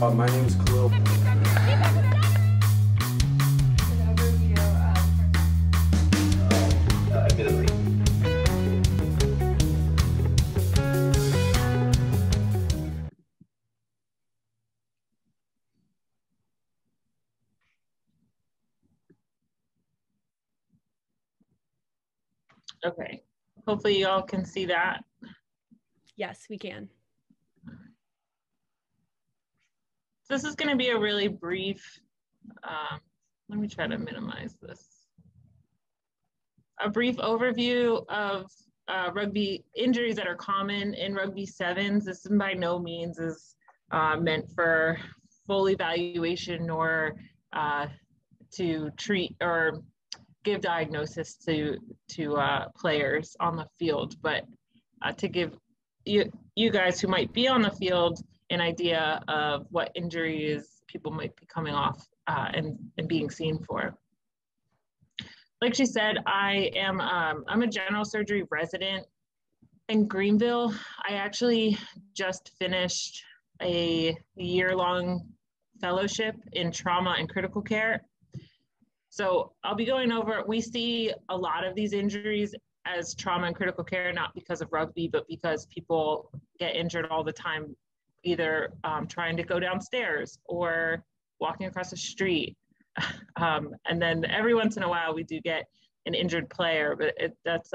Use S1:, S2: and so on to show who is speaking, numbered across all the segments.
S1: My name is Khalil. Admittedly.
S2: Okay, hopefully y'all can see that.
S3: Yes, we can.
S2: This is going to be a really brief, let me try to minimize this. A brief overview of rugby injuries that are common in Rugby-7s. This by no means is meant for full evaluation nor to treat or give diagnosis to players on the field, but to give you guys who might be on the field an idea of what injuries people might be coming off and being seen for. Like she said, I'm a general surgery resident in Greenville. I actually just finished a year-long fellowship in trauma and critical care. So I'll be going over, we see a lot of these injuries as trauma and critical care, not because of rugby, but because people get injured all the time, either trying to go downstairs or walking across the street. And then every once in a while we do get an injured player, but that's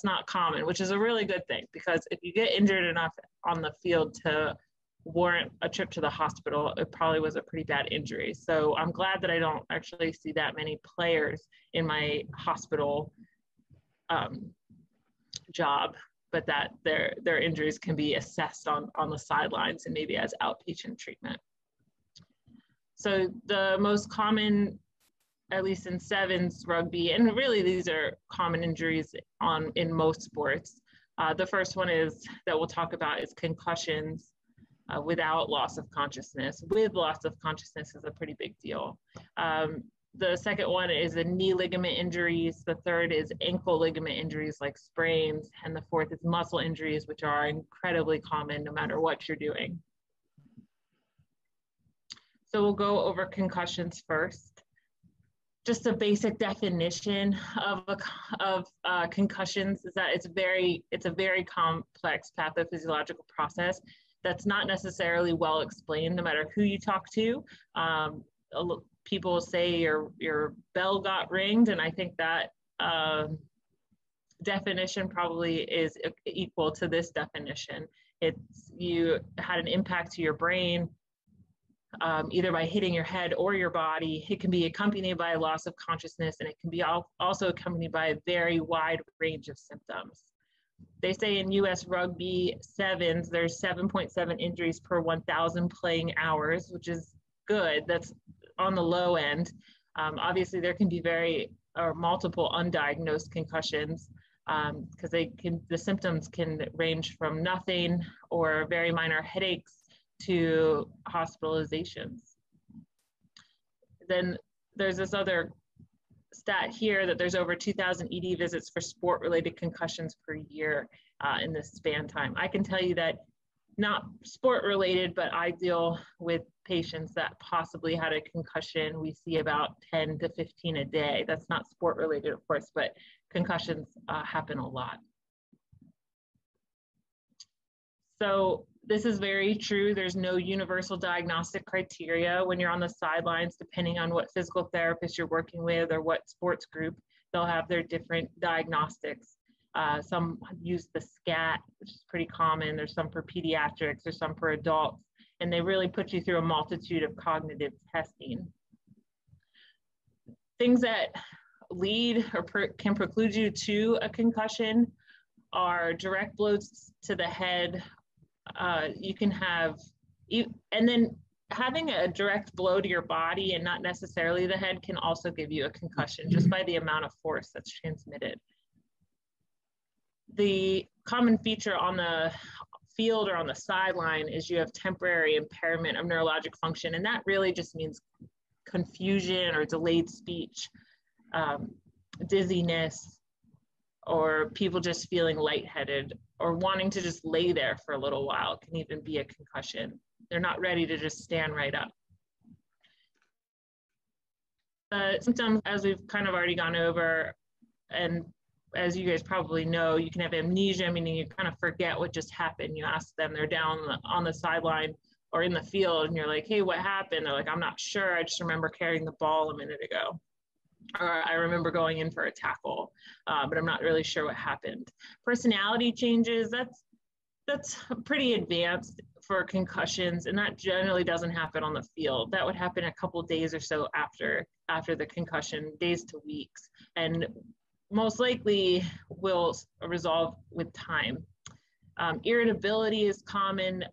S2: not common, which is a really good thing, because if you get injured enough on the field to warrant a trip to the hospital, it probably was a pretty bad injury. So I'm glad that I don't actually see that many players in my hospital job, but that their injuries can be assessed on the sidelines and maybe as outpatient treatment. So the most common, at least in sevens rugby, and really these are common injuries in most sports. The first one that we'll talk about is concussions without loss of consciousness. With loss of consciousness is a pretty big deal. The second one is the knee ligament injuries. The third is ankle ligament injuries like sprains. And the fourth is muscle injuries, which are incredibly common no matter what you're doing. So we'll go over concussions first. Just a basic definition of concussions is that it's a very complex pathophysiological process that's not necessarily well explained no matter who you talk to. People say your bell got ringed, and I think that definition probably is equal to this definition. It's you had an impact to your brain, either by hitting your head or your body. It can be accompanied by a loss of consciousness, and it can be also accompanied by a very wide range of symptoms. They say in US Rugby-7s, there's 7.7 injuries per 1,000 playing hours, which is good. That's on the low end. Obviously, there can be multiple undiagnosed concussions because the symptoms can range from nothing or very minor headaches to hospitalizations. Then there's this other stat here that there's over 2,000 ED visits for sport-related concussions per year in this span time. I can tell you that not sport-related, but I deal with patients that possibly had a concussion. We see about 10 to 15 a day. That's not sport-related, of course, but concussions happen a lot. So this is very true. There's no universal diagnostic criteria when you're on the sidelines, depending on what physical therapist you're working with or what sports group, they'll have their different diagnostics. Some use the SCAT, which is pretty common. There's some for pediatrics, there's some for adults, and they really put you through a multitude of cognitive testing. Things that lead or can preclude you to a concussion are direct blows to the head. You can have, and then having a direct blow to your body and not necessarily the head can also give you a concussion just by the amount of force that's transmitted. The common feature on the field or on the sideline is you have temporary impairment of neurologic function, and that really just means confusion or delayed speech, dizziness, or people just feeling lightheaded or wanting to just lay there for a little while can even be a concussion. they're not ready to just stand right up. Symptoms, as we've kind of already gone over, and as you guys probably know, you can have amnesia, meaning you kind of forget what just happened. You ask them, they're down on the sideline or in the field, and you're like, hey, what happened? They're like, I'm not sure. I just remember carrying the ball a minute ago. Or I remember going in for a tackle, but I'm not really sure what happened. Personality changes, that's pretty advanced for concussions, and that generally doesn't happen on the field. That would happen a couple days or so after the concussion, days to weeks, and most likely will resolve with time. Irritability is common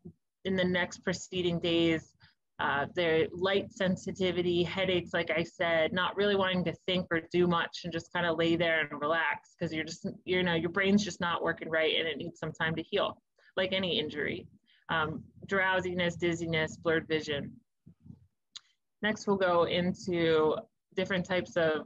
S2: in the next preceding days. Their light sensitivity, headaches, like I said, not really wanting to think or do much and just kind of lay there and relax because your brain's just not working right and it needs some time to heal, like any injury. Drowsiness, dizziness, blurred vision. Next, we'll go into different types of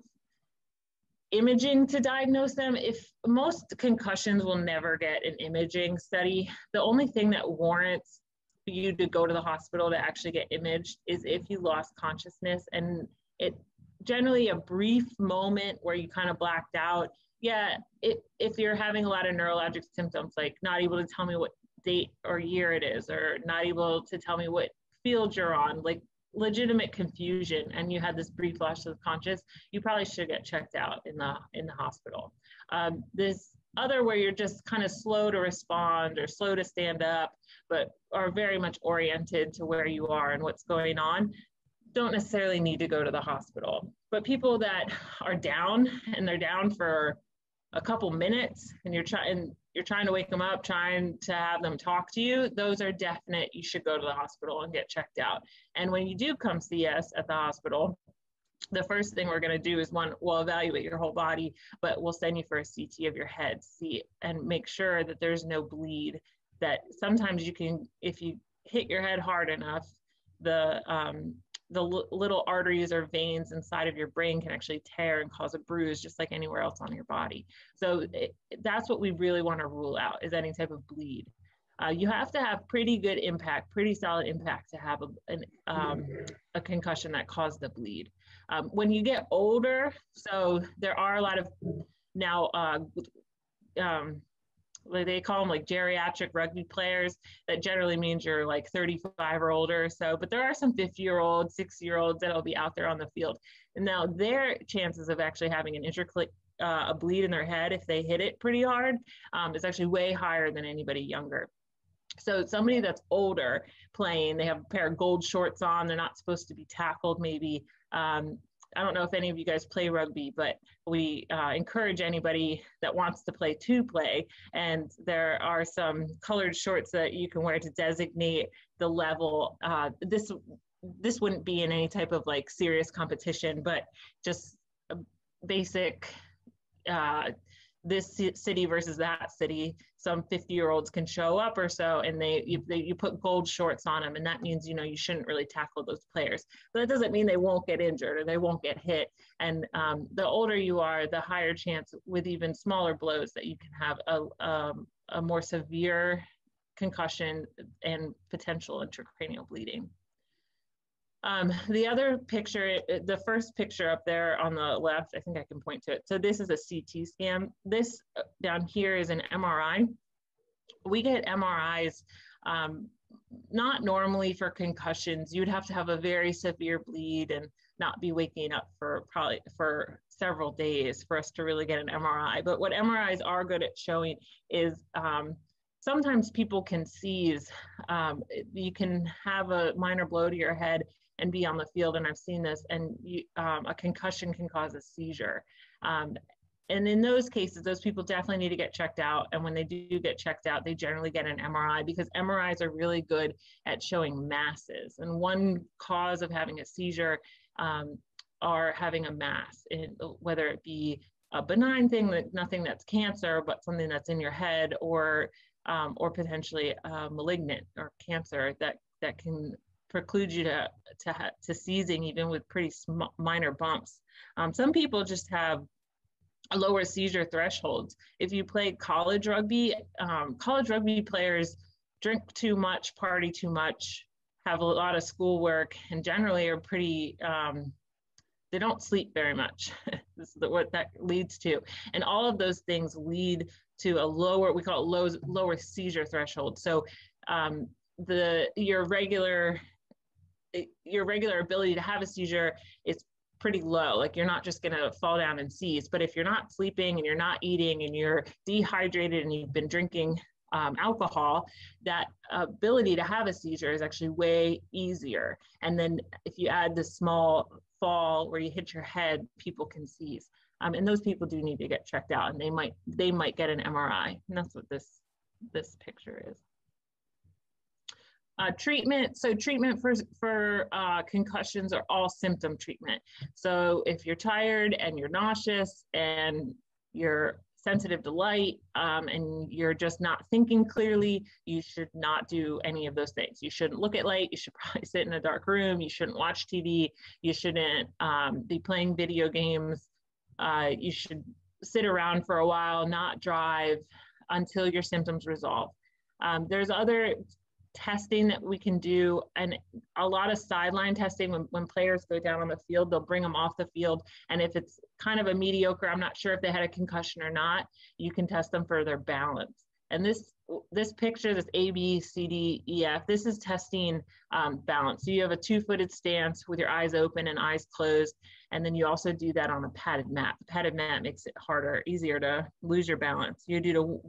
S2: imaging to diagnose them. If most concussions will never get an imaging study, the only thing that warrants you to go to the hospital to actually get imaged is if you lost consciousness, and it generally a brief moment where you kind of blacked out. Yeah, if you're having a lot of neurologic symptoms, like not able to tell me what date or year it is, or not able to tell me what field you're on, like legitimate confusion, and you had this brief loss of conscious, you probably should get checked out in the hospital. This other where you're just kind of slow to respond or slow to stand up, but are very much oriented to where you are and what's going on, don't necessarily need to go to the hospital. But people that are down and they're down for a couple minutes and you're trying to wake them up, trying to have them talk to you, those are definite. You should go to the hospital and get checked out. And when you do come see us at the hospital, the first thing we're going to do is we'll evaluate your whole body, but we'll send you for a CT of your head, see, and make sure that there's no bleed. That sometimes you can, if you hit your head hard enough, the little arteries or veins inside of your brain can actually tear and cause a bruise, just like anywhere else on your body. So that's what we really want to rule out, is any type of bleed. You have to have pretty good impact, pretty solid impact to have a concussion that caused the bleed. When you get older, so there are a lot of now, they call them like geriatric rugby players. That generally means you're like 35 or older or so, but there are some 50-year-olds, 60-year-olds that'll be out there on the field. And now their chances of actually having a bleed in their head if they hit it pretty hard is actually way higher than anybody younger. So somebody that's older playing, they have a pair of gold shorts on, they're not supposed to be tackled maybe. I don't know if any of you guys play rugby, but we encourage anybody that wants to play, and there are some colored shorts that you can wear to designate the level. This wouldn't be in any type of like serious competition, but just a basic this city versus that city, some 50-year-olds can show up or so, and you put gold shorts on them, and that means, you shouldn't really tackle those players. But that doesn't mean they won't get injured or they won't get hit. And the older you are, the higher chance with even smaller blows that you can have a more severe concussion and potential intracranial bleeding. The other picture, the first picture up there on the left, I think I can point to it. So this is a CT scan. This down here is an MRI. We get MRIs not normally for concussions. You'd have to have a very severe bleed and not be waking up for several days for us to really get an MRI. But what MRIs are good at showing is sometimes people can seize. You can have a minor blow to your head and be on the field, and I've seen this, and a concussion can cause a seizure. And in those cases, those people definitely need to get checked out. And when they do get checked out, they generally get an MRI, because MRIs are really good at showing masses. And one cause of having a seizure are having a mass, whether it be a benign thing, nothing that's cancer, but something that's in your head, or potentially malignant or cancer that can preclude you to seizing even with pretty minor bumps. Some people just have a lower seizure thresholds. If you play college rugby players drink too much, party too much, have a lot of schoolwork and generally are pretty, they don't sleep very much. This is what that leads to. And all of those things lead to a lower, we call it lower seizure threshold. So your regular ability to have a seizure is pretty low. Like you're not just gonna fall down and seize, but if you're not sleeping and you're not eating and you're dehydrated and you've been drinking alcohol, that ability to have a seizure is actually way easier. And then if you add the small fall where you hit your head, people can seize. And those people do need to get checked out, and they might get an MRI. And that's what this picture is. Treatment. So treatment for concussions are all symptom treatment. So if you're tired and you're nauseous and you're sensitive to light and you're just not thinking clearly, you should not do any of those things. You shouldn't look at light. You should probably sit in a dark room. You shouldn't watch TV. You shouldn't be playing video games. You should sit around for a while, not drive until your symptoms resolve. There's other testing that we can do, and a lot of sideline testing. When players go down on the field, they'll bring them off the field, and if it's kind of a mediocre, I'm not sure if they had a concussion or not, you can test them for their balance. And this picture, this A, B, C, D, E, F, this is testing balance. So you have a 2-footed stance with your eyes open and eyes closed, and then you also do that on a padded mat. The padded mat makes it easier to lose your balance. You do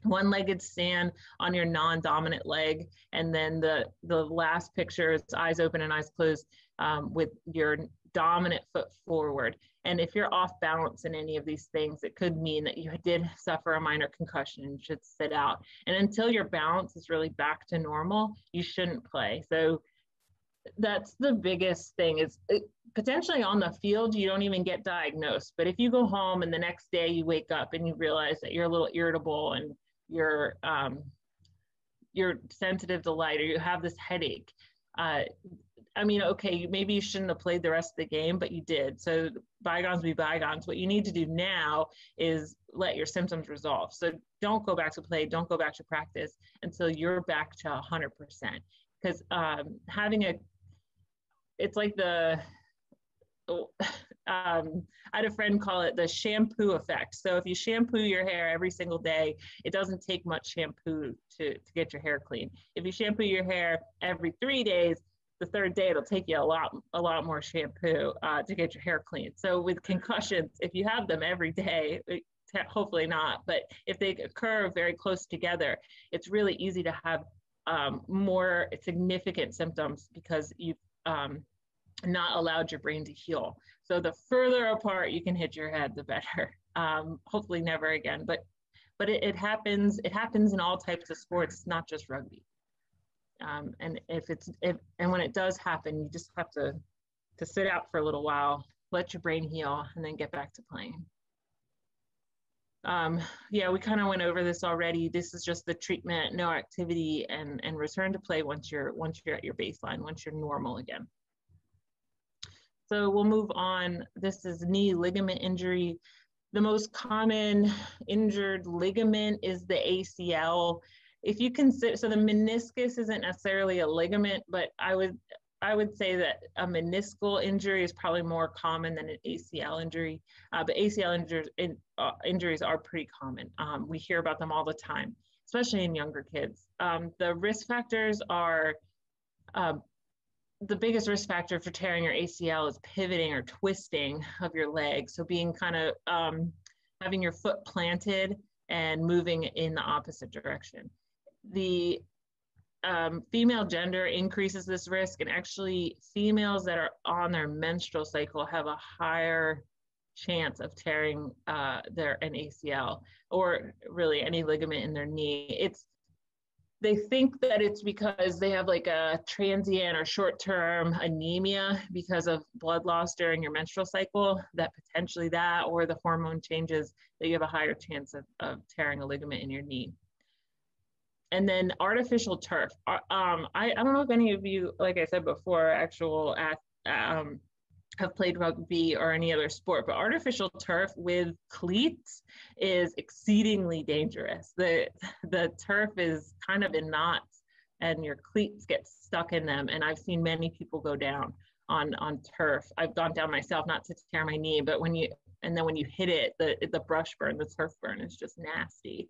S2: one-legged stand on your non-dominant leg, and then the last picture is eyes open and eyes closed with your dominant foot forward. And if you're off balance in any of these things, it could mean that you did suffer a minor concussion and should sit out. And until your balance is really back to normal, you shouldn't play. So that's the biggest thing, is potentially on the field, you don't even get diagnosed. But if you go home and the next day you wake up and you realize that you're a little irritable and you're sensitive to light, or you have this headache, I mean, okay, maybe you shouldn't have played the rest of the game, but you did. So bygones be bygones. What you need to do now is let your symptoms resolve. So don't go back to play, don't go back to practice until you're back to 100%. Because it's like I had a friend call it the shampoo effect. So if you shampoo your hair every single day, it doesn't take much shampoo to get your hair clean. If you shampoo your hair every 3 days, the third day it'll take you a lot more shampoo to get your hair clean. So with concussions, if you have them every day, hopefully not, but if they occur very close together, it's really easy to have more significant symptoms because you've not allowed your brain to heal. So the further apart you can hit your head, the better. Hopefully never again, but it happens in all types of sports. It's not just rugby. And when it does happen, you just have to sit out for a little while, let your brain heal, and then get back to playing. Yeah, we kind of went over this already. This is just the treatment, no activity, and return to play once you're at your baseline, once you're normal again. So we'll move on. This is knee ligament injury. The most common injured ligament is the ACL. If you consider, so the meniscus isn't necessarily a ligament, but I would say that a meniscal injury is probably more common than an ACL injury. But ACL injuries are pretty common. We hear about them all the time, especially in younger kids. The risk factors are, the biggest risk factor for tearing your ACL is pivoting or twisting of your leg. So being kind of having your foot planted and moving in the opposite direction. The female gender increases this risk, and actually females that are on their menstrual cycle have a higher chance of tearing an ACL or really any ligament in their knee. They think that it's because they have like a transient or short-term anemia because of blood loss during your menstrual cycle, that potentially that, or the hormone changes, that you have a higher chance of tearing a ligament in your knee. And then artificial turf. I don't know if any of you, like I said before, have played rugby or any other sport, but artificial turf with cleats is exceedingly dangerous. The turf is kind of in knots. and your cleats get stuck in them. And I've seen many people go down on turf. I've gone down myself, not to tear my knee, but when you hit it, the brush burn, the turf burn is just nasty.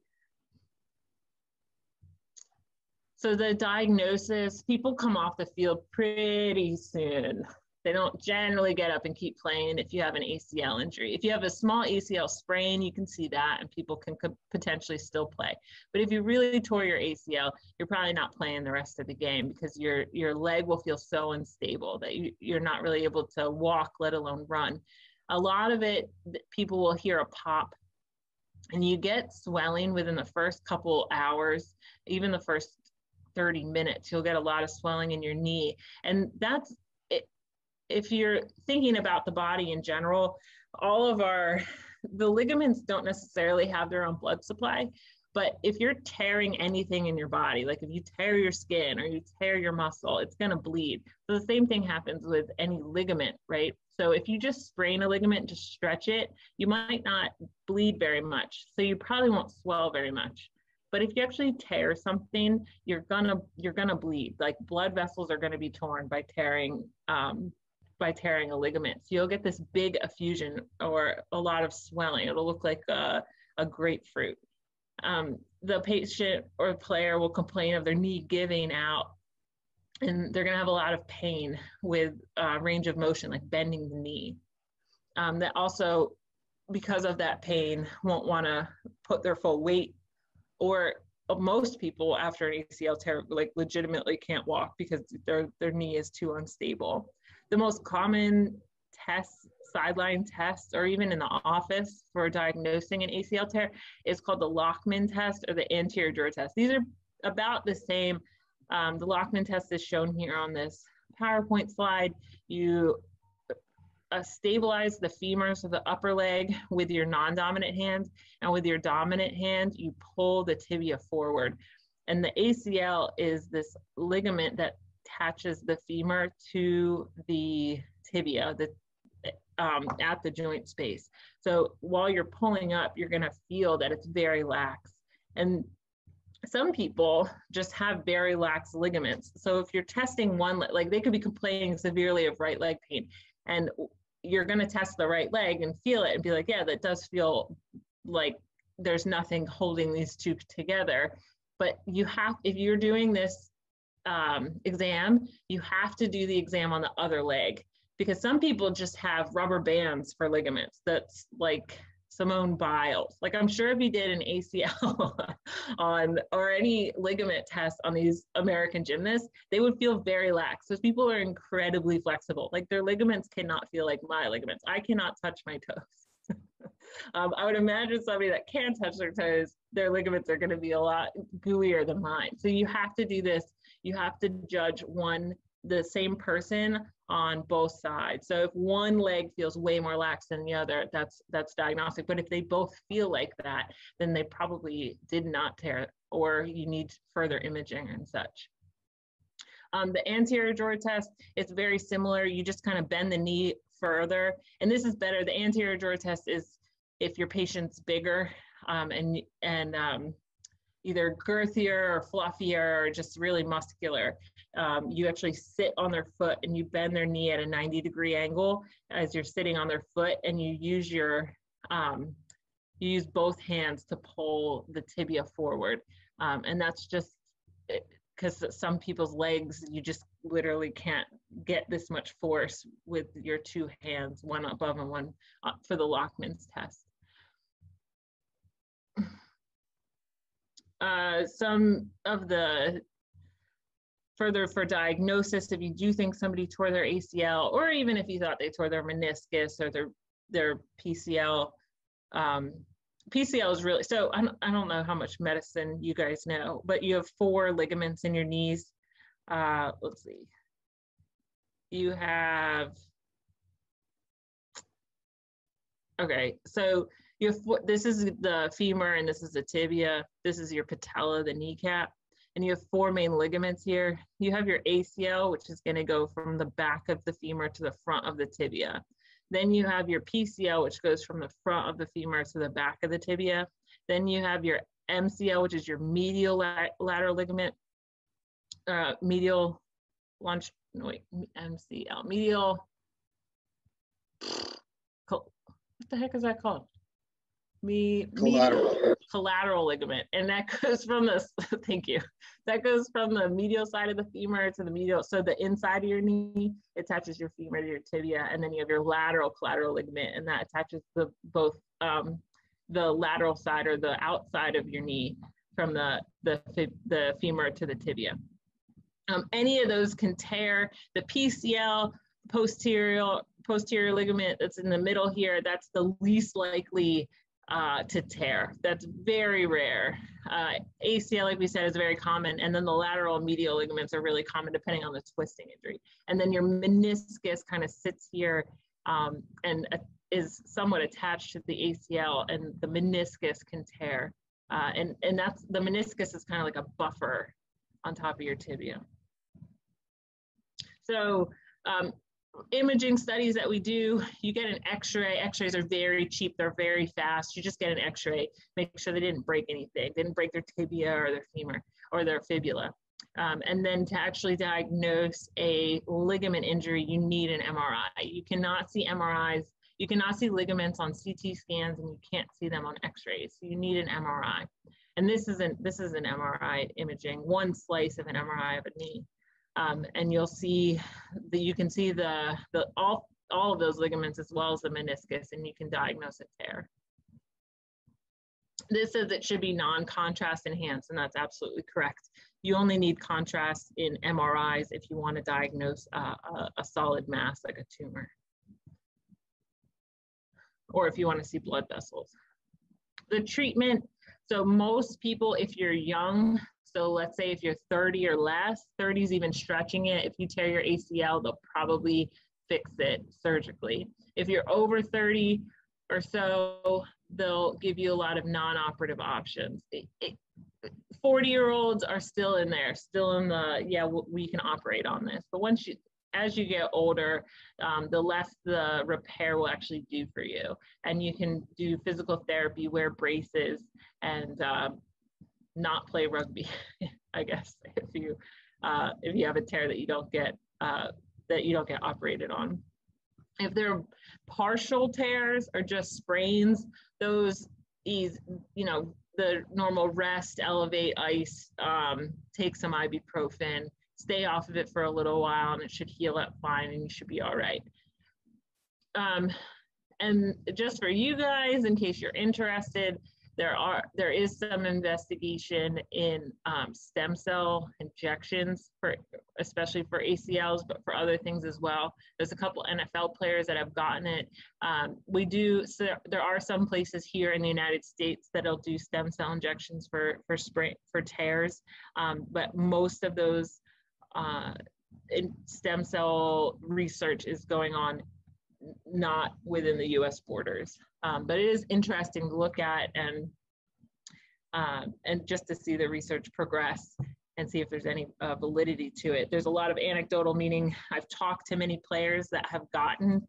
S2: So the diagnosis, people come off the field pretty soon. They don't generally get up and keep playing if you have an ACL injury. If you have a small ACL sprain, you can see that and people can potentially still play. But if you really tore your ACL, you're probably not playing the rest of the game because your leg will feel so unstable that you're not really able to walk, let alone run. A lot of it, people will hear a pop and you get swelling within the first couple hours, even the first 30 minutes, you'll get a lot of swelling in your knee. And that's, if you're thinking about the body in general, the ligaments don't necessarily have their own blood supply, but if you're tearing anything in your body, like if you tear your skin or you tear your muscle, it's going to bleed. So the same thing happens with any ligament, right? So if you just sprain a ligament, just stretch it, you might not bleed very much. So you probably won't swell very much. But if you actually tear something, you're gonna bleed. Like blood vessels are going to be torn by tearing a ligament. So you'll get this big effusion or a lot of swelling. It'll look like a grapefruit. The patient or player will complain of their knee giving out, and they're going to have a lot of pain with range of motion, like bending the knee. That also, because of that pain, won't want to put their full weight, or most people after an ACL tear like legitimately can't walk because their knee is too unstable. The most common tests, sideline tests, or even in the office for diagnosing an ACL tear is called the Lockman test or the anterior drawer test. These are about the same. The Lockman test is shown here on this PowerPoint slide. You stabilize the femur, so the upper leg, with your non-dominant hand, and with your dominant hand, you pull the tibia forward. And the ACL is this ligament that attaches the femur to the tibia at the joint space. So while you're pulling up, you're going to feel that it's very lax. And some people just have very lax ligaments. So if you're testing one, like they could be complaining severely of right leg pain, and you're going to test the right leg and feel it and be like, yeah, that does feel like there's nothing holding these two together. But you have, if you're doing this exam, you have to do the exam on the other leg, because some people just have rubber bands for ligaments. That's like Simone Biles. Like, I'm sure if you did an ACL or any ligament test on these American gymnasts, they would feel very lax. Those people are incredibly flexible. Like, their ligaments cannot feel like my ligaments. I cannot touch my toes. I would imagine somebody that can touch their toes, their ligaments are going to be a lot gooier than mine. So you have to do this. You have to judge the same person on both sides. So if one leg feels way more lax than the other, that's diagnostic. But if they both feel like that, then they probably did not tear, or you need further imaging and such. The anterior drawer test, it's very similar. You just kind of bend the knee further. And this is better. The anterior drawer test is if your patient's bigger and either girthier or fluffier or just really muscular. You actually sit on their foot and you bend their knee at a 90-degree angle as you're sitting on their foot, and you use you use both hands to pull the tibia forward. And that's just because some people's legs, you just literally can't get this much force with your two hands, one above and one for the Lockman's test. Some of the further for diagnosis, if you do think somebody tore their ACL, or even if you thought they tore their meniscus or their PCL, PCL is really, so I don't know how much medicine you guys know, but you have 4 ligaments in your knees. Let's see. You have, okay, so you have, this is the femur and this is the tibia. This is your patella, the kneecap. And you have 4 main ligaments here. You have your ACL, which is going to go from the back of the femur to the front of the tibia. Then you have your PCL, which goes from the front of the femur to the back of the tibia. Then you have your MCL, which is your medial lateral ligament. medial launch, no, wait, MCL, medial, what the heck is that called? Collateral ligament, and that goes from the thank you, that goes from the medial side of the femur to the medial, so the inside of your knee attaches your femur to your tibia, and then you have your lateral collateral ligament, and that attaches both the lateral side or the outside of your knee from the femur to the tibia. Any of those can tear. The PCL, posterior ligament that's in the middle here, that's the least likely to tear. That's very rare. ACL, like we said, is very common. And then the lateral and medial ligaments are really common depending on the twisting injury. And then your meniscus kind of sits here and is somewhat attached to the ACL, and the meniscus can tear. And that's, the meniscus is kind of like a buffer on top of your tibia. So imaging studies that we do, you get an x-ray. X-rays are very cheap, they're very fast. You just get an x-ray, make sure they didn't break anything, didn't break their tibia or their femur or their fibula. And then to actually diagnose a ligament injury, you need an MRI. You cannot see MRIs, you cannot see ligaments on CT scans, and you can't see them on x-rays. So you need an MRI. And this is an MRI imaging, one slice of an MRI of a knee. And you'll see you can see all of those ligaments as well as the meniscus, and you can diagnose a tear. This says it should be non-contrast enhanced, and that's absolutely correct. You only need contrast in MRIs if you want to diagnose a solid mass like a tumor, or if you want to see blood vessels. The treatment, so most people, if you're young, so let's say if you're 30 or less, 30 is even stretching it. If you tear your ACL, they'll probably fix it surgically. If you're over 30 or so, they'll give you a lot of non-operative options. 40-year-olds are still in there, still in the, yeah, we can operate on this. But as you get older, the less the repair will actually do for you. And you can do physical therapy, wear braces, and not play rugby, I guess, if you have a tear that you don't get operated on. If they're partial tears or just sprains, those the normal rest, elevate, ice, take some ibuprofen, stay off of it for a little while, and it should heal up fine, and you should be all right. And just for you guys, in case you're interested, there is some investigation in stem cell injections, especially for ACLs, but for other things as well. There's a couple NFL players that have gotten it. So there are some places here in the United States that'll do stem cell injections for tears, but most of those stem cell research is going on not within the U.S. borders. But it is interesting to look at and just to see the research progress and see if there's any validity to it. There's a lot of anecdotal, meaning I've talked to many players that have gotten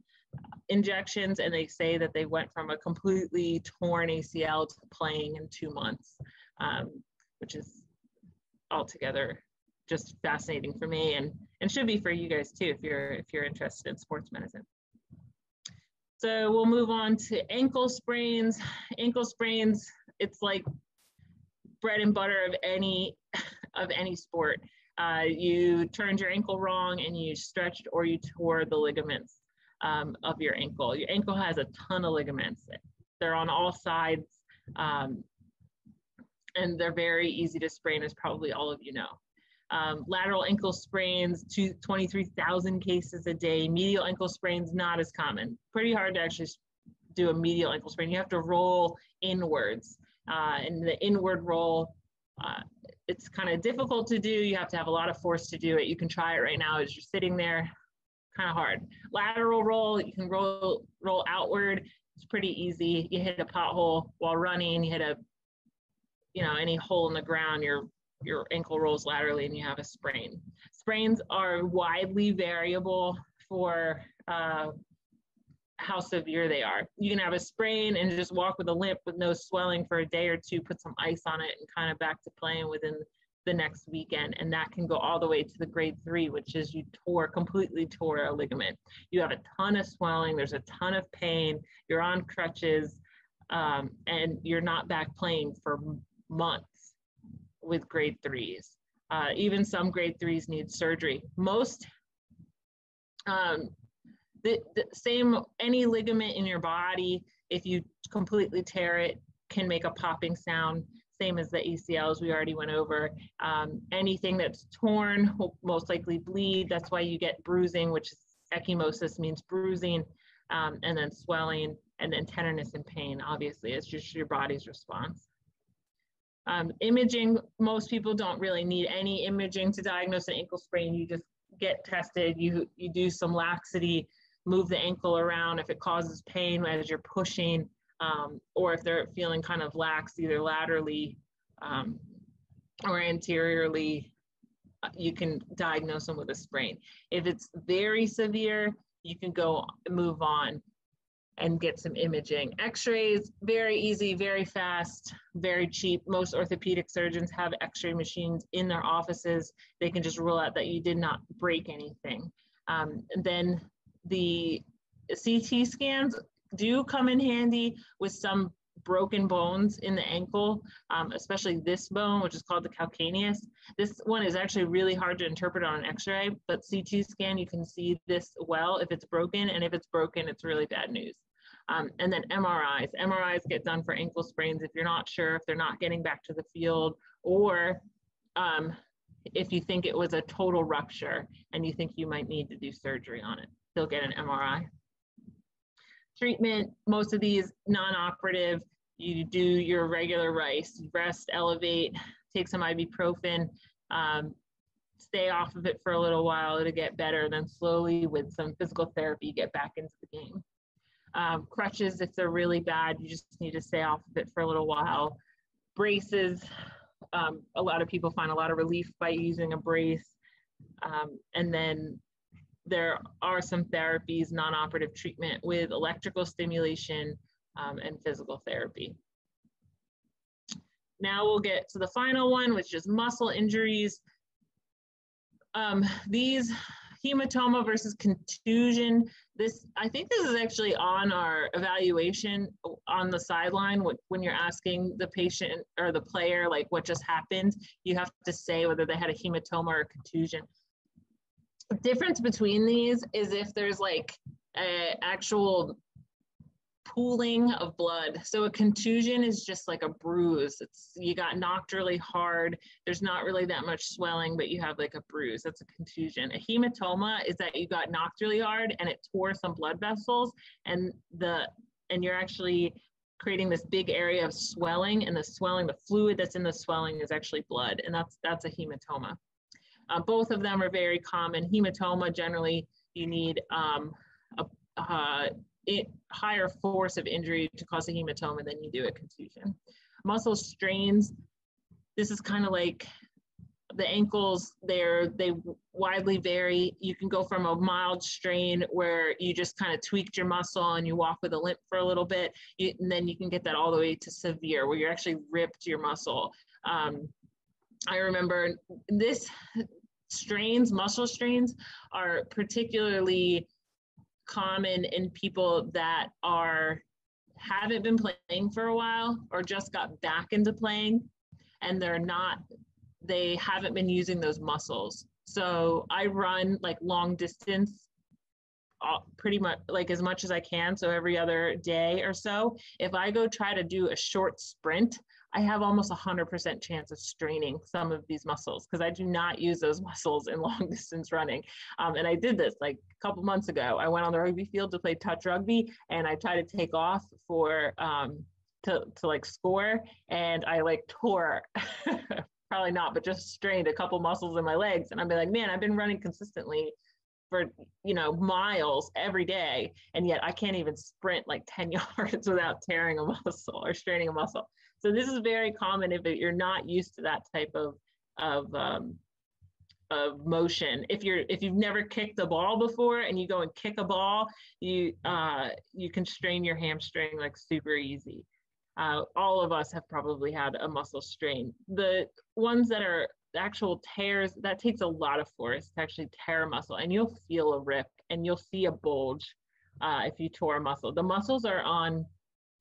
S2: injections, and they say that they went from a completely torn ACL to playing in 2 months, which is altogether just fascinating for me, and should be for you guys too if you're interested in sports medicine. So we'll move on to ankle sprains. Ankle sprains, it's like bread and butter of any sport. You turned your ankle wrong and you stretched or you tore the ligaments of your ankle. Your ankle has a ton of ligaments. They're on all sides, and they're very easy to sprain, as probably all of you know. Lateral ankle sprains, 23,000 cases a day. Medial ankle sprains, not as common. Pretty hard to actually do a medial ankle sprain. You have to roll inwards. And the inward roll, it's kind of difficult to do. You have to have a lot of force to do it. You can try it right now as you're sitting there, kind of hard. Lateral roll, you can roll outward. It's pretty easy. You hit a pothole while running, you hit any hole in the ground, your ankle rolls laterally and you have a sprain. Sprains are widely variable for how severe they are. You can have a sprain and just walk with a limp with no swelling for a day or two, put some ice on it, and kind of back to playing within the next weekend, and that can go all the way to the grade 3, which is you completely tore a ligament. You have a ton of swelling, there's a ton of pain, you're on crutches, and you're not back playing for months with grade 3s. Even some grade 3s need surgery. Most, any ligament in your body, if you completely tear it, can make a popping sound. Same as the ACLs we already went over. Anything that's torn will most likely bleed. That's why you get bruising, which is ecchymosis, means bruising, and then swelling, and then tenderness and pain. Obviously, it's just your body's response. Imaging, most people don't really need any imaging to diagnose an ankle sprain. You just get tested, you do some laxity, move the ankle around if it causes pain as you're pushing, or if they're feeling kind of lax, either laterally or anteriorly, you can diagnose them with a sprain. If it's very severe, you can go move on and get some imaging. X-rays, very easy, very fast, very cheap. Most orthopedic surgeons have X-ray machines in their offices. They can just rule out that you did not break anything. And then the CT scans do come in handy with some broken bones in the ankle, especially this bone, which is called the calcaneus. This one is actually really hard to interpret on an X-ray, but CT scan, you can see this well if it's broken, and if it's broken, it's really bad news. And then MRIs. MRIs get done for ankle sprains if you're not sure if they're not getting back to the field, or if you think it was a total rupture and you think you might need to do surgery on it, they'll get an MRI. Treatment, most of these non-operative, you do your regular RICE, rest, elevate, take some ibuprofen, stay off of it for a little while to get better, then slowly with some physical therapy, get back into the game. Crutches, if they're really bad, you just need to stay off of it for a little while. Braces, a lot of people find a lot of relief by using a brace. And then there are some therapies, non-operative treatment with electrical stimulation and physical therapy. Now we'll get to the final one, which is muscle injuries. These hematoma versus contusion, I think this is actually on our evaluation on the sideline. When you're asking the patient or the player, like what just happened, you have to say whether they had a hematoma or a contusion. The difference between these is if there's like an actual pooling of blood. So a contusion is just like a bruise. You got knocked really hard. There's not really that much swelling, but you have like a bruise. That's a contusion. A hematoma is that you got knocked really hard and it tore some blood vessels, and you're actually creating this big area of swelling, and the fluid that's in the swelling is actually blood, and that's a hematoma. Both of them are very common. Hematoma, generally, you need higher force of injury to cause a hematoma than you do a contusion. Muscle strains, this is kind of like the ankles, they widely vary. You can go from a mild strain where you just kind of tweaked your muscle and you walk with a limp for a little bit, and then you can get that all the way to severe where you actually ripped your muscle. I remember muscle strains are particularly common in people that haven't been playing for a while or just got back into playing, and they haven't been using those muscles. So I run like long distance pretty much like as much as I can. So every other day or so, if I go try to do a short sprint, I have almost 100% chance of straining some of these muscles because I do not use those muscles in long distance running. And I did this like a couple months ago. I went on the rugby field to play touch rugby, and I tried to take off for to like score, and I like tore probably not, but just strained a couple muscles in my legs. And I'd be like, man, I've been running consistently for miles every day, and yet I can't even sprint like 10 yards without tearing a muscle or straining a muscle. So this is very common if you're not used to that type of motion. If you've never kicked a ball before and you go and kick a ball, you can strain your hamstring like super easy. All of us have probably had a muscle strain. The ones that are actual tears, that takes a lot of force to actually tear a muscle, and you'll feel a rip and you'll see a bulge if you tore a muscle. The muscles are on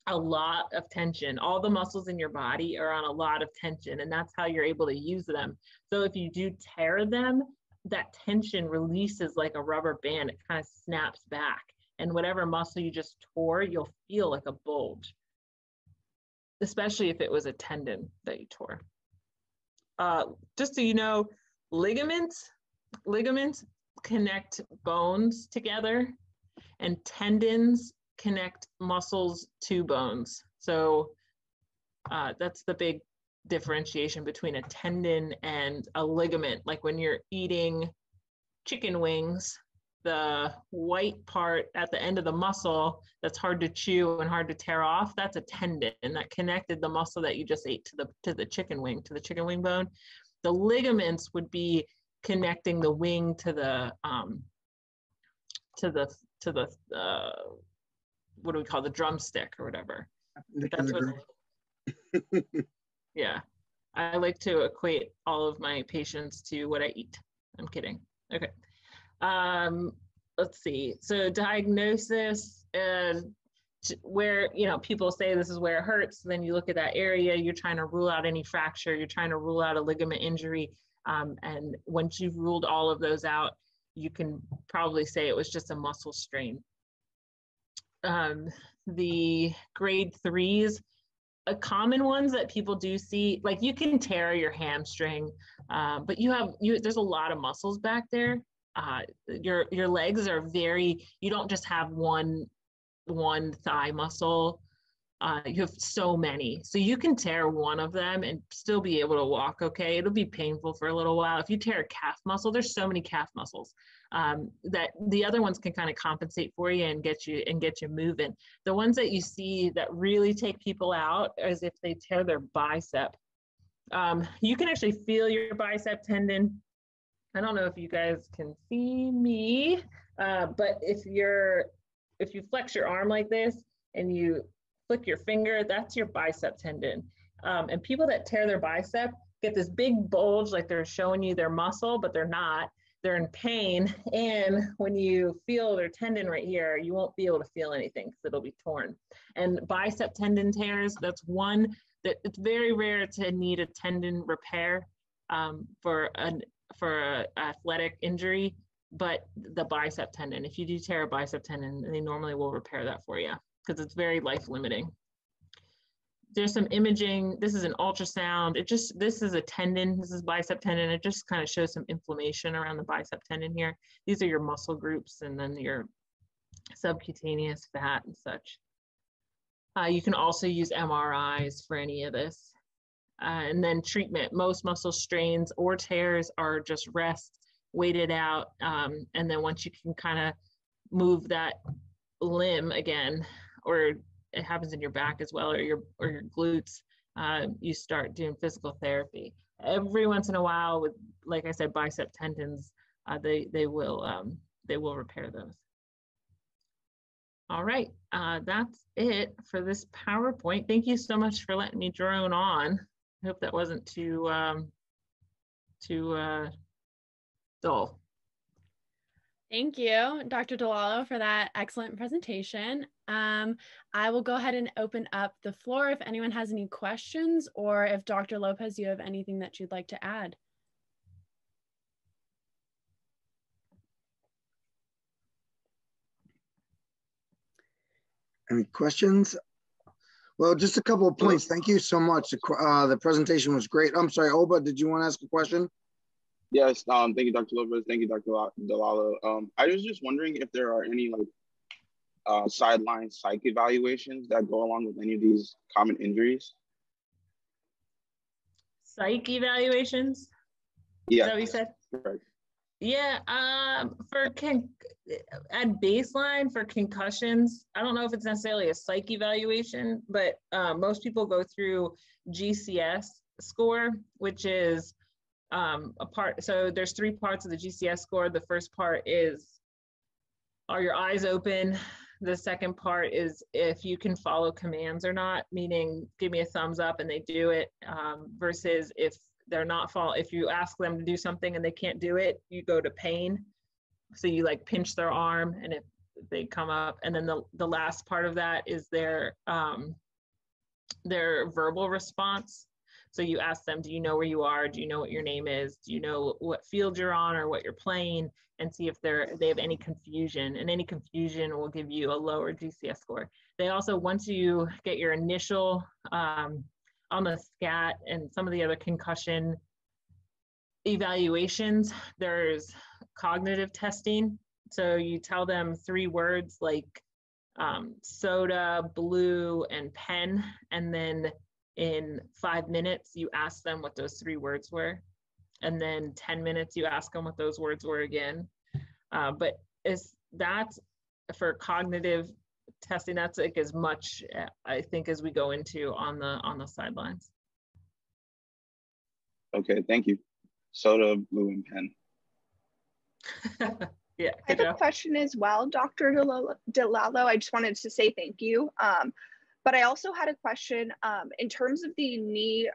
S2: a lot of tension. All the muscles in your body are on a lot of tension, and that's how you're able to use them. So if you do tear them, that tension releases like a rubber band. It kind of snaps back, and whatever muscle you just tore, you'll feel like a bulge, especially if it was a tendon that you tore. Just so you know, ligaments connect bones together, and tendons connect muscles to bones. So that's the big differentiation between a tendon and a ligament. Like when you're eating chicken wings, the white part at the end of the muscle that's hard to chew and hard to tear off, that's a tendon, and that connected the muscle that you just ate to the chicken wing bone. The ligaments would be connecting the wing to the what do we call the drumstick or whatever. That's what, yeah. I like to equate all of my patients to what I eat. I'm kidding. Okay. Let's see. So diagnosis, where, you know, people say this is where it hurts. Then you look at that area, you're trying to rule out any fracture, you're trying to rule out a ligament injury. And once you've ruled all of those out, you can probably say it was just a muscle strain. The grade 3s, common ones that people do see, like you can tear your hamstring, but there's a lot of muscles back there. Your legs are you don't just have one thigh muscle. You have so many, so you can tear one of them and still be able to walk okay. It'll be painful for a little while. If you tear a calf muscle, there's so many calf muscles that the other ones can kind of compensate for you and get you moving. The ones that you see that really take people out is if they tear their bicep. You can actually feel your bicep tendon. I don't know if you guys can see me, but if you flex your arm like this and you flick your finger, that's your bicep tendon. And people that tear their bicep get this big bulge, like they're showing you their muscle, but they're not. They're in pain. And when you feel their tendon right here, you won't be able to feel anything because it'll be torn. And bicep tendon tears, that's one that it's very rare to need a tendon repair for an athletic injury, but the bicep tendon, if you do tear a bicep tendon, they normally will repair that for you because it's very life limiting. There's some imaging. This is an ultrasound. This is a tendon. This is bicep tendon. It just kind of shows some inflammation around the bicep tendon here. These are your muscle groups and then your subcutaneous fat and such. You can also use MRIs for any of this. And then treatment. Most muscle strains or tears are just rest, wait it out. And then once you can kind of move that limb again, or it happens in your back as well, or your glutes, you start doing physical therapy. Every once in a while, with, like I said, bicep tendons, they will repair those. All right, that's it for this PowerPoint. Thank you so much for letting me drone on. I hope that wasn't too dull.
S3: Thank you, Dr. DeLallo, for that excellent presentation. I will go ahead and open up the floor if anyone has any questions, or if Dr. Lopez, you have anything that you'd like to add.
S1: Any questions? Well, just a couple of points. Thank you so much. The presentation was great. I'm sorry, Oba, did you want to ask a question?
S4: Yes, thank you, Dr. Lopez. Thank you, Dr. DeLallo. I was just wondering if there are any sideline psych evaluations that go along with any of these common injuries.
S2: Psych evaluations?
S4: Yeah.
S2: Is that what you said?
S4: Correct.
S2: Yeah, at baseline for concussions, I don't know if it's necessarily a psych evaluation, but most people go through GCS score, which is so there's 3 parts of the GCS score. The first part is, are your eyes open? The second part is if you can follow commands or not, meaning give me a thumbs up and they do it, versus if they're not if you ask them to do something and they can't do it, you go to pain. So you like pinch their arm, and if they come up, and then the last part of that is their verbal response. So you ask them, do you know where you are? Do you know what your name is? Do you know what field you're on or what you're playing? And see if they have any confusion, and any confusion will give you a lower GCS score. They also, once you get your initial on the SCAT and some of the other concussion evaluations, there's cognitive testing. So you tell them 3 words like soda, blue, and pen, and then in 5 minutes you ask them what those 3 words were, and then 10 minutes you ask them what those words were again. But that's for cognitive testing. That's like as much, I think, as we go into on the sidelines.
S4: Okay, thank you. Soda, blue, and pen.
S2: Yeah,
S5: I have a question as well, Dr. DeLallo. I just wanted to say thank you. But I also had a question in terms of the knee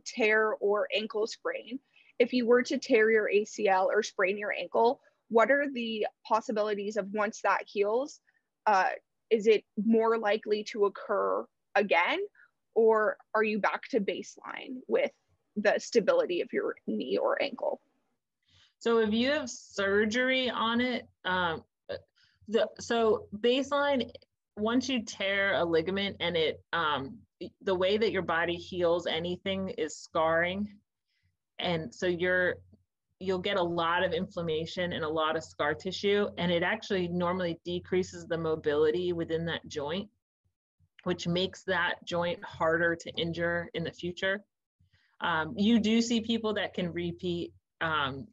S5: tear or ankle sprain. If you were to tear your ACL or sprain your ankle, what are the possibilities of once that heals? Is it more likely to occur again, or are you back to baseline with the stability of your knee or ankle?
S2: So if you have surgery on it, so baseline, once you tear a ligament and it, the way that your body heals anything is scarring. And so you'll get a lot of inflammation and a lot of scar tissue, and it actually normally decreases the mobility within that joint, which makes that joint harder to injure in the future. You do see people that can repeat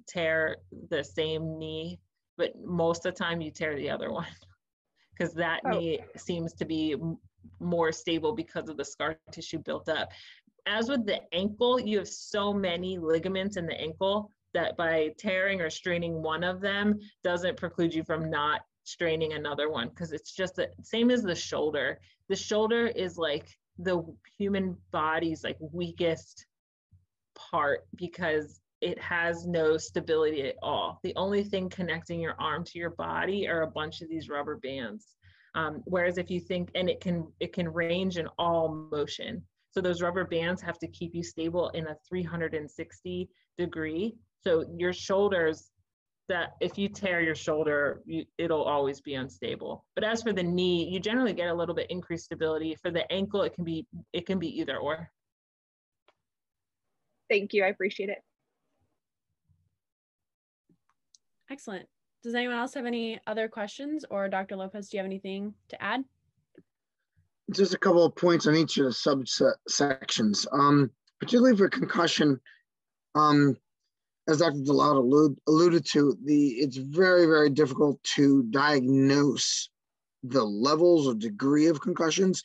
S2: tear the same knee, but most of the time you tear the other one because that knee seems to be more stable because of the scar tissue built up. As with the ankle, you have so many ligaments in the ankle that by tearing or straining one of them doesn't preclude you from not straining another one, because it's just the same as the shoulder. The shoulder is like the human body's like weakest part because it has no stability at all. The only thing connecting your arm to your body are a bunch of these rubber bands. Whereas if you think, and it can range in all motion. So those rubber bands have to keep you stable in a 360 degree. So your shoulders, that if you tear your shoulder, it'll always be unstable. But as for the knee, you generally get a little bit increased stability. For the ankle, it can be either or.
S5: Thank you, I appreciate it.
S3: Excellent. Does anyone else have any other questions, or Dr. Lopez, do you have anything to add?
S1: Just a couple of points on each of the subsections, particularly for concussion. As Dr. DeLallo alluded to, it's very, very difficult to diagnose the levels or degree of concussions.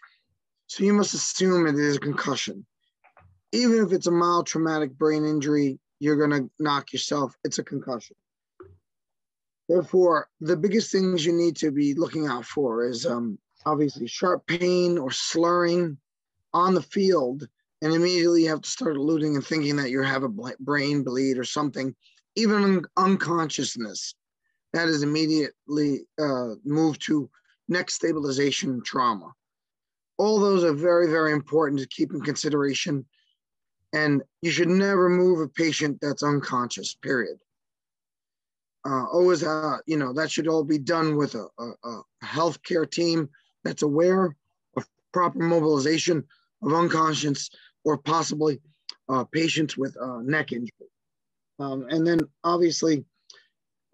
S1: So you must assume it is a concussion. Even if it's a mild traumatic brain injury, you're gonna knock yourself, it's a concussion. Therefore, the biggest things you need to be looking out for is obviously sharp pain or slurring on the field, and immediately you have to start alluding and thinking that you have a brain bleed or something. Even unconsciousness, that is immediately moved to neck stabilization trauma. All those are very, very important to keep in consideration, and you should never move a patient that's unconscious, period. Always, that should all be done with a healthcare team that's aware of proper mobilization of unconscious or possibly patients with neck injury. And then obviously,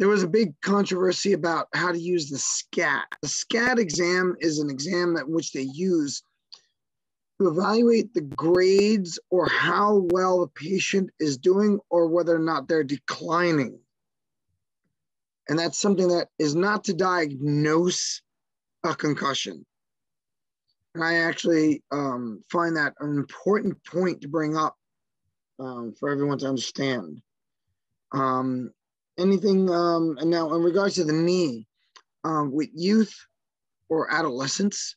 S1: there was a big controversy about how to use the SCAT. The SCAT exam is an exam which they use to evaluate the grades or how well the patient is doing or whether or not they're declining. And that's something that is not to diagnose a concussion. And I actually find that an important point to bring up for everyone to understand. And now in regards to the knee, with youth or adolescents,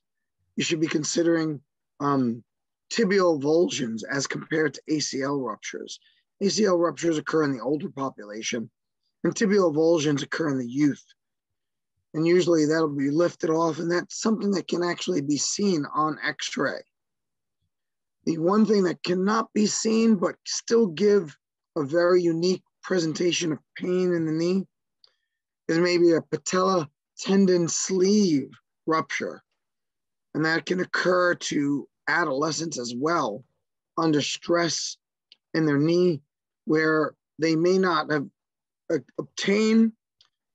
S1: you should be considering tibial avulsions as compared to ACL ruptures. ACL ruptures occur in the older population, and tibial avulsions occur in the youth. And usually that'll be lifted off, and that's something that can actually be seen on X-ray. The one thing that cannot be seen but still give a very unique presentation of pain in the knee is maybe a patella tendon sleeve rupture. And that can occur to adolescents as well under stress in their knee, where they may not have obtained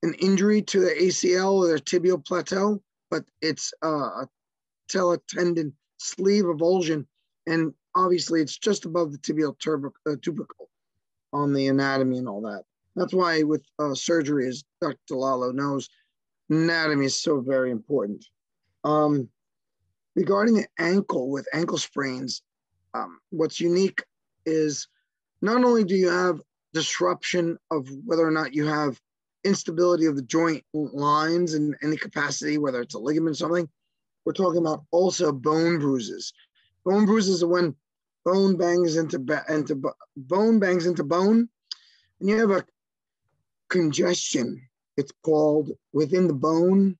S1: an injury to the ACL or their tibial plateau, but it's a patella tendon sleeve avulsion. And obviously it's just above the tibial tubercle on the anatomy and all that. That's why with surgery, as Dr. DeLallo knows, anatomy is so very important. Regarding the ankle with ankle sprains, what's unique is not only do you have disruption of whether or not you have instability of the joint lines in any capacity, whether it's a ligament or something, we're talking about also bone bruises. Bone bruises are when bone bangs into bone, and you have a congestion, it's called, within the bone.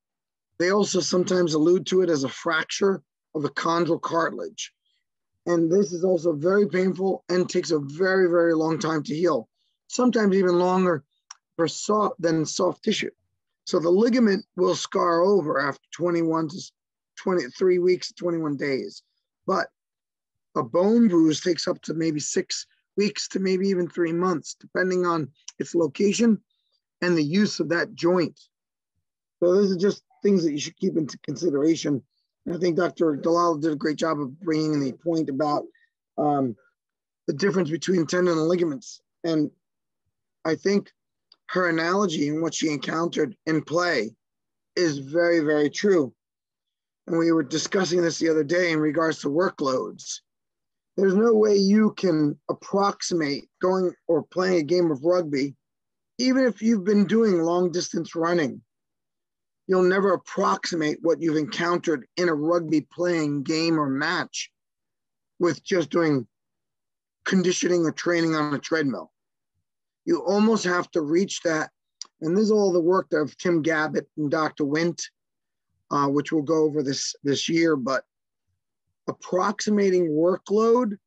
S1: They also sometimes allude to it as a fracture of the chondral cartilage. And this is also very painful and takes a very, very long time to heal, sometimes even longer than soft tissue. So the ligament will scar over after 21 to 23 weeks, 21 days. But a bone bruise takes up to maybe 6 weeks to maybe even 3 months, depending on its location and the use of that joint. So those are just things that you should keep into consideration. And I think Dr. DeLallo did a great job of bringing the point about the difference between tendon and ligaments. And I think her analogy and what she encountered in play is very, very true. And we were discussing this the other day in regards to workloads. There's no way you can approximate going or playing a game of rugby, even if you've been doing long distance running. You'll never approximate what you've encountered in a rugby playing game or match with just doing conditioning or training on a treadmill. You almost have to reach that. And this is all the work of Tim Gabbett and Dr. Wint, which we'll go over this year, but approximating workload,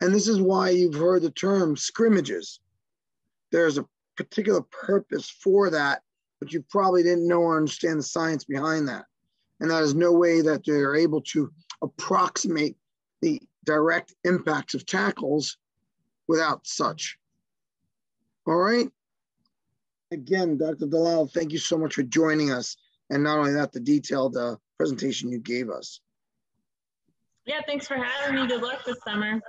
S1: and this is why you've heard the term scrimmages. There's a particular purpose for that, but you probably didn't know or understand the science behind that. And that is no way that they're able to approximate the direct impacts of tackles without such. All right. Again, Dr. DeLallo, thank you so much for joining us. And not only that, the detailed presentation you gave us.
S2: Yeah, thanks for having me. Good luck this summer.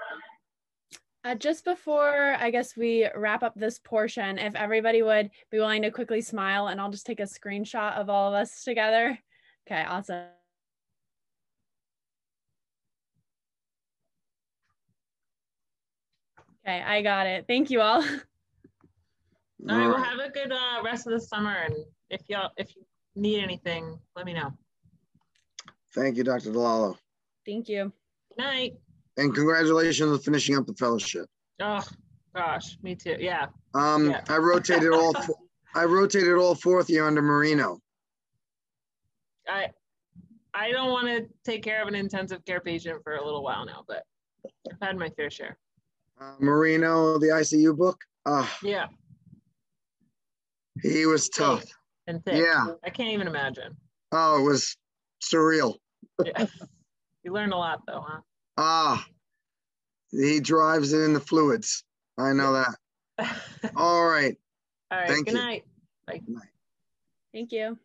S3: Just before, I guess, we wrap up this portion, if everybody would be willing to quickly smile, and I'll just take a screenshot of all of us together. Okay, awesome. Okay, I got it. Thank you all.
S2: All right, well, have a good rest of the summer, and if you need anything, let me know.
S1: Thank you, Dr. DeLallo.
S3: Thank you.
S2: Good night.
S1: And congratulations on finishing up the fellowship.
S2: Oh gosh, me too. Yeah.
S1: Yeah. I rotated all fourth year under Marino.
S2: I don't want to take care of an intensive care patient for a little while now, but I've had my fair share.
S1: Marino, the ICU book.
S2: Yeah.
S1: He was tough.
S2: And thick.
S1: Yeah.
S2: I can't even imagine.
S1: Oh, it was surreal.
S2: Yeah. You learned a lot though, huh?
S1: He drives it in the fluids. I know that. All right.
S2: All right.
S1: Thank
S2: Good
S1: you.
S2: night. Bye.
S3: Thank you.